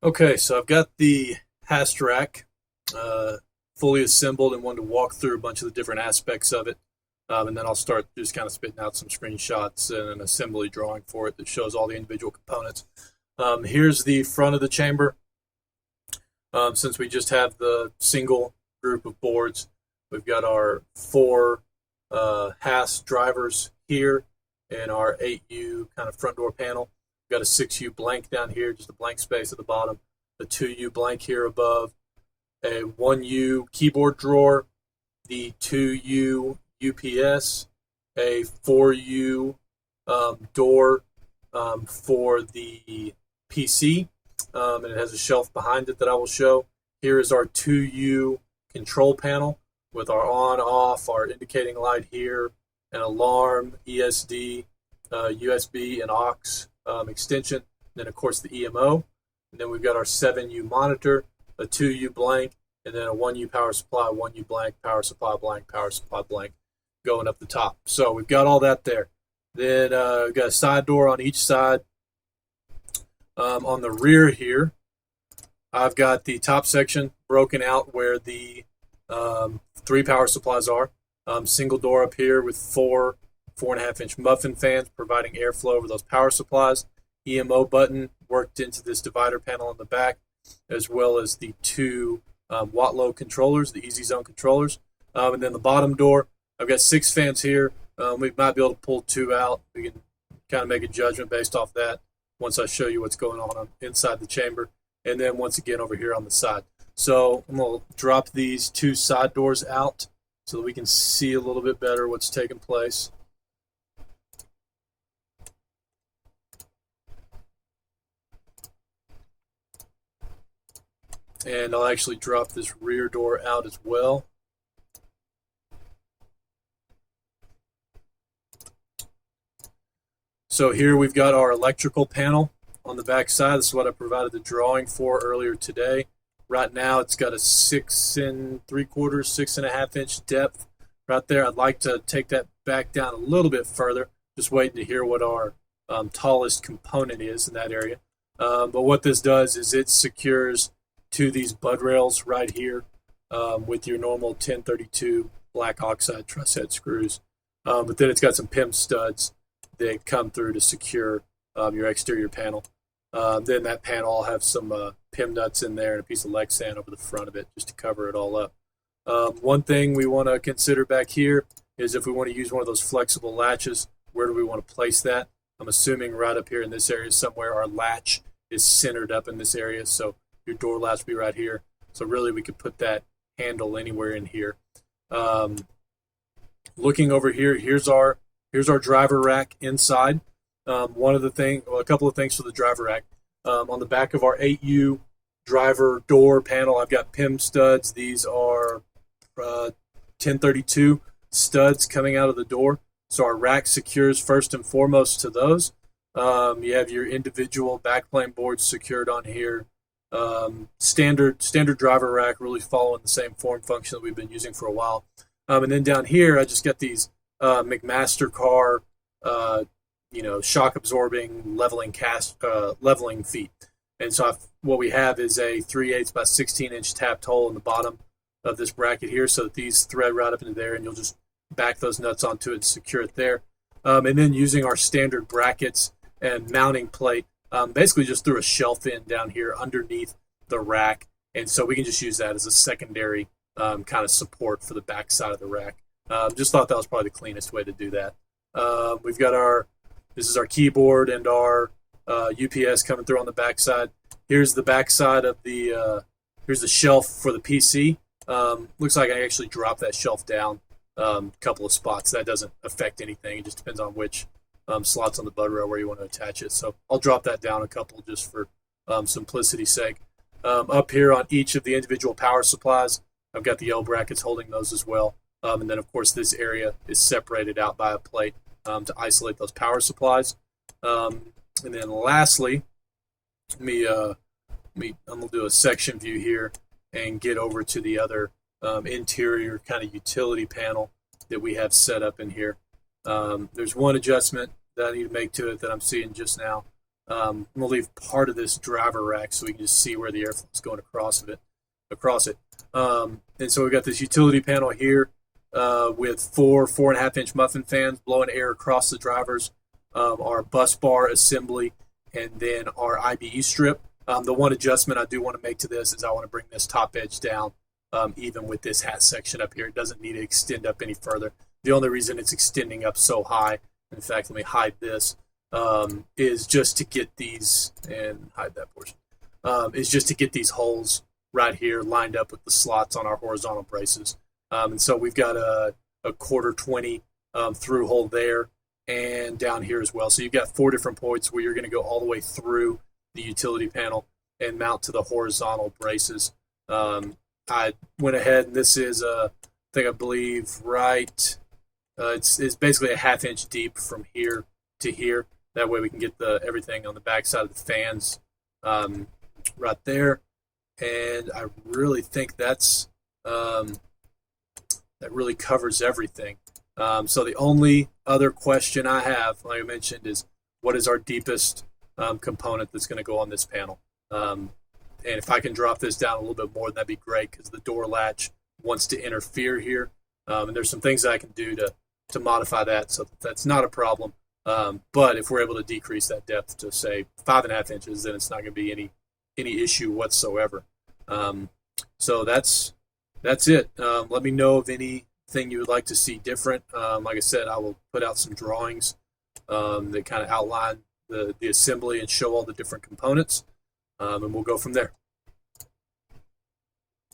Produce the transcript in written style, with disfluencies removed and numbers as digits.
Okay, so I've got the Hast rack fully assembled and wanted to walk through a bunch of the different aspects of it. And then I'll start just kind of spitting out some screenshots and an assembly drawing for it that shows all the individual components. Here's the front of the chamber. Since we just have the single group of boards, we've got our four Hast drivers here and our 8U kind of front door panel. We've got a 6U blank down here, just a blank space at the bottom, a 2U blank here above, a 1U keyboard drawer, the 2U UPS, a 4U door for the PC, and it has a shelf behind it that I will show. Here is our 2U control panel with our on, off, our indicating light here, an alarm, ESD, USB, and aux extension, and then of course the EMO. And then we've got our 7U monitor, a 2U blank, and then a 1U power supply, 1U blank, power supply blank going up the top. So we've got all that there. Then we've got a side door on each side. On the rear here, I've got the top section broken out where the three power supplies are. Single door up here with four 4.5-inch muffin fans providing airflow over those power supplies. EMO button worked into this divider panel on the back, as well as the two watt-low controllers, the Easy Zone controllers. And then the bottom door, I've got 6 fans here. We might be able to pull 2 out. We can kind of make a judgment based off that once I show you what's going on inside the chamber. And then once again over here on the side. So I'm going to drop these 2 side doors out so that we can see a little bit better what's taking place. And I'll actually drop this rear door out as well. So here we've got our electrical panel on the back side. This is what I provided the drawing for earlier today. Right now it's got a 6 3/4, 6.5-inch depth right there. I'd like to take that back down a little bit further, just waiting to hear what our tallest component is in that area. But what this does is it secures to these bud rails right here with your normal 1032 black oxide truss head screws. But then it's got some PIM studs that come through to secure your exterior panel. Then that panel will have some PIM nuts in there and a piece of Lexan over the front of it just to cover it all up. One thing we want to consider back here is if we want to use one of those flexible latches, where do we want to place that? I'm assuming right up here in this area somewhere our latch is centered up in this area, so your door latch will be right here. So really we could put that handle anywhere in here. Looking over here, here's our driver rack inside. A couple of things for the driver rack. On the back of our 8U driver door panel, I've got PIM studs. These are 1032 studs coming out of the door. So our rack secures first and foremost to those. You have your individual backplane boards secured on here. Standard driver rack, really following the same form function that we've been using for a while. And then down here, I just got these McMaster car, shock absorbing leveling feet. And so what we have is a 3/8 by 16-inch tapped hole in the bottom of this bracket here, so that these thread right up into there, and you'll just back those nuts onto it and secure it there. And then using our standard brackets and mounting plate, basically just threw a shelf in down here underneath the rack, and so we can just use that as a secondary kind of support for the back side of the rack. Just thought that was probably the cleanest way to do that. We've got this is our keyboard and our UPS coming through on the back side. Here's the back side of here's the shelf for the PC. Looks like I actually dropped that shelf down a couple of spots. That doesn't affect anything. It just depends on which slots on the bud rail where you want to attach it. So I'll drop that down a couple just for simplicity's sake. Up here on each of the individual power supplies, I've got the L brackets holding those as well. And then, of course, this area is separated out by a plate to isolate those power supplies. And then lastly, I'm going to do a section view here and get over to the other interior kind of utility panel that we have set up in here. There's one adjustment that I need to make to it that I'm seeing just now. I'm gonna leave part of this driver rack so we can just see where the airflow is going across it. And so we've got this utility panel here with 4.5 inch muffin fans blowing air across the drivers, our bus bar assembly, and then our IBE strip. The one adjustment I do want to make to this is I want to bring this top edge down, even with this hat section up here. It doesn't need to extend up any further. The only reason it's extending up so high, in fact, let me hide this, is just to get these, and hide that portion, is just to get these holes right here lined up with the slots on our horizontal braces. And so we've got a 1/4 through hole there and down here as well. So you've got 4 different points where you're going to go all the way through the utility panel and mount to the horizontal braces. I went ahead, and this is, I believe, right. It's basically a 1/2 inch deep from here to here. That way we can get everything on the back side of the fans right there. And I really think that really covers everything. So the only other question I have, like I mentioned, is what is our deepest component that's going to go on this panel? And if I can drop this down a little bit more, that'd be great, because the door latch wants to interfere here. And there's some things that I can do to modify that, so that's not a problem. But if we're able to decrease that depth to, say, 5.5 inches, then it's not going to be any issue whatsoever. So that's it. Let me know of anything you would like to see different. Like I said, I will put out some drawings that kind of outline the assembly and show all the different components, and we'll go from there.